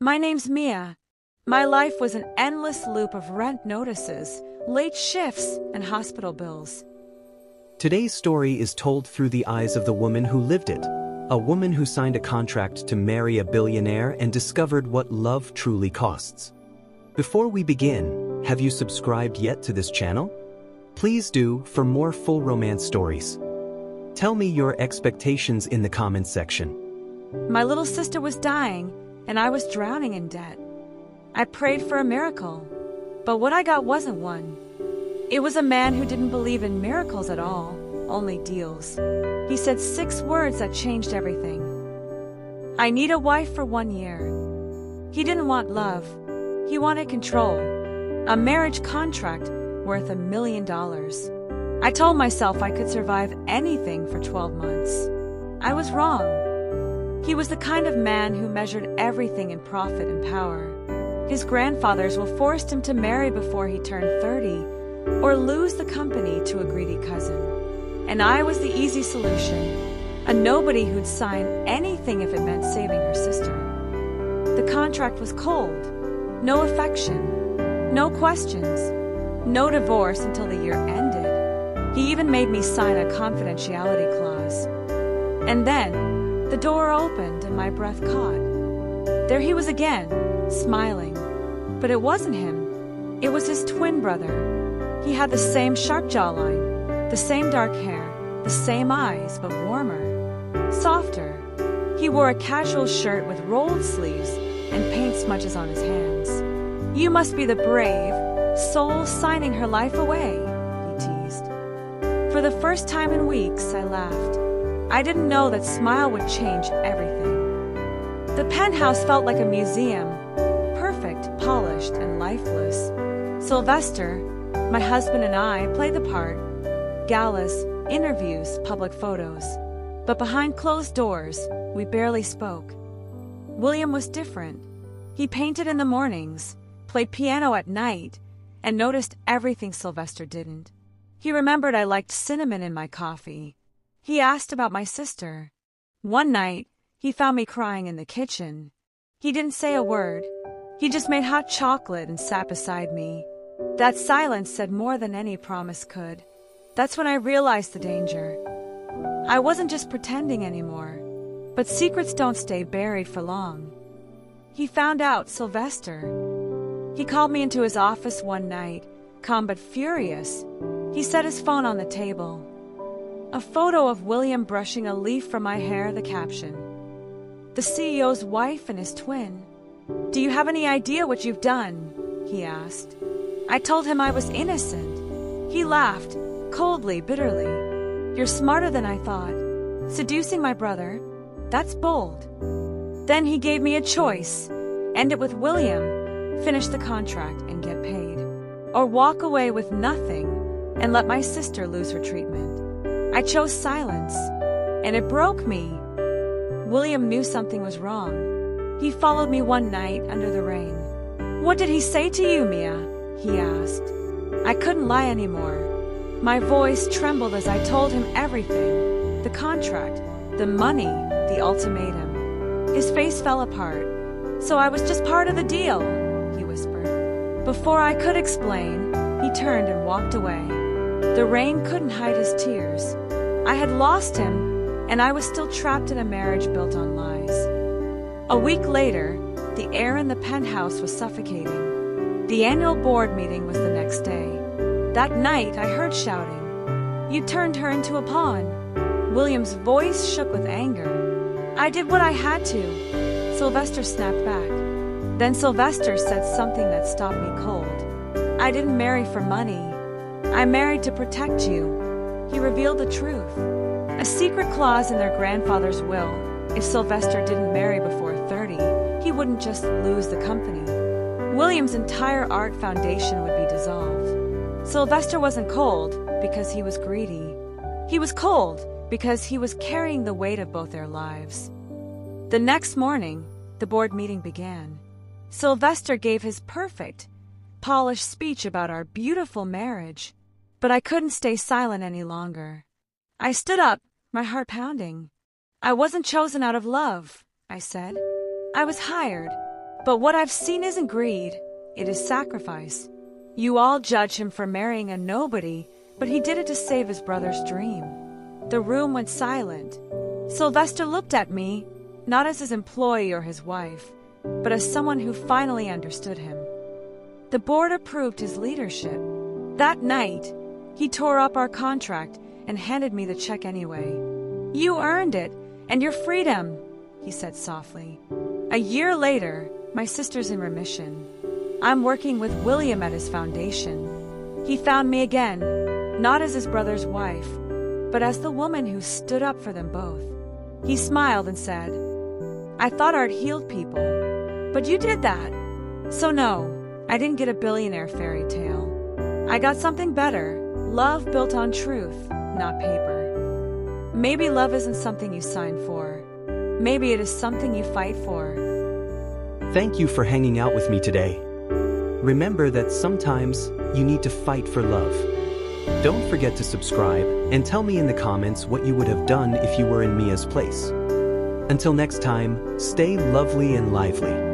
My name's Mia. My life was an endless loop of rent notices, late shifts, and hospital bills. Today's story is told through the eyes of the woman who lived it, a woman who signed a contract to marry a billionaire and discovered what love truly costs. Before we begin, have you subscribed yet to this channel? Please do for more full romance stories. Tell me your expectations in the comments section. My little sister was dying, and I was drowning in debt. I prayed for a miracle, but what I got wasn't one. It was a man who didn't believe in miracles at all, only deals. He said 6 words that changed everything. I need a wife for 1 year. He didn't want love. He wanted control. A marriage contract worth $1 million. I told myself I could survive anything for 12 months. I was wrong. He was the kind of man who measured everything in profit and power. His grandfathers will force him to marry before he turned 30, or lose the company to a greedy cousin. And I was the easy solution, a nobody who'd sign anything if it meant saving her sister. The contract was cold, no affection, no questions, no divorce until the year ended. He even made me sign a confidentiality clause. And then, the door opened and my breath caught. There he was again, smiling. But it wasn't him. It was his twin brother. He had the same sharp jawline, the same dark hair, the same eyes, but warmer, softer. He wore a casual shirt with rolled sleeves and paint smudges on his hands. "You must be the brave soul signing her life away," he teased. For the first time in weeks, I laughed. I didn't know that smile would change everything. The penthouse felt like a museum, perfect, polished, and lifeless. Sylvester, my husband, and I played the part. Galas, interviews, public photos. But behind closed doors, we barely spoke. William was different. He painted in the mornings, played piano at night, and noticed everything Sylvester didn't. He remembered I liked cinnamon in my coffee. He asked about my sister. One night, he found me crying in the kitchen. He didn't say a word. He just made hot chocolate and sat beside me. That silence said more than any promise could. That's when I realized the danger. I wasn't just pretending anymore, but secrets don't stay buried for long. He found out Sylvester. He called me into his office one night, calm but furious. He set his phone on the table. A photo of William brushing a leaf from my hair, the caption. "The CEO's wife and his twin. Do you have any idea what you've done?" he asked. I told him I was innocent. He laughed, coldly, bitterly. "You're smarter than I thought. Seducing my brother, that's bold." Then he gave me a choice. End it with William, finish the contract and get paid. Or walk away with nothing and let my sister lose her treatment. I chose silence, and it broke me. William knew something was wrong. He followed me one night under the rain. "What did he say to you, Mia?" he asked. I couldn't lie anymore. My voice trembled as I told him everything. The contract, the money, the ultimatum. His face fell apart. "So I was just part of the deal," he whispered. Before I could explain, he turned and walked away. The rain couldn't hide his tears. I had lost him, and I was still trapped in a marriage built on lies. A week later, the air in the penthouse was suffocating. The annual board meeting was the next day. That night, I heard shouting, "You turned her into a pawn." William's voice shook with anger. "I did what I had to." Sylvester snapped back. Then Sylvester said something that stopped me cold. "I didn't marry for money. I married to protect you." He revealed the truth. A secret clause in their grandfather's will. If Sylvester didn't marry before 30, he wouldn't just lose the company. William's entire art foundation would be dissolved. Sylvester wasn't cold because he was greedy. He was cold because he was carrying the weight of both their lives. The next morning, the board meeting began. Sylvester gave his perfect, polished speech about our beautiful marriage, but I couldn't stay silent any longer. I stood up, my heart pounding. "I wasn't chosen out of love," I said. "I was hired. But what I've seen isn't greed, it is sacrifice. You all judge him for marrying a nobody, but he did it to save his brother's dream. The room went silent. Sylvester looked at me, not as his employee or his wife, but as someone who finally understood him. The board approved his leadership. That night, he tore up our contract and handed me the check anyway. You earned it, and your freedom, he said softly. A year later, my sister's in remission. I'm working with William at his foundation. He found me again, not as his brother's wife, but as the woman who stood up for them both. He smiled and said, I thought art healed people, but you did that. So no, I didn't get a billionaire fairy tale. I got something better, love built on truth, not paper. Maybe love isn't something you sign for. Maybe it is something you fight for. Thank you for hanging out with me today. Remember that sometimes you need to fight for love. Don't forget to subscribe and tell me in the comments what you would have done if you were in Mia's place. Until next time, stay lovely and lively.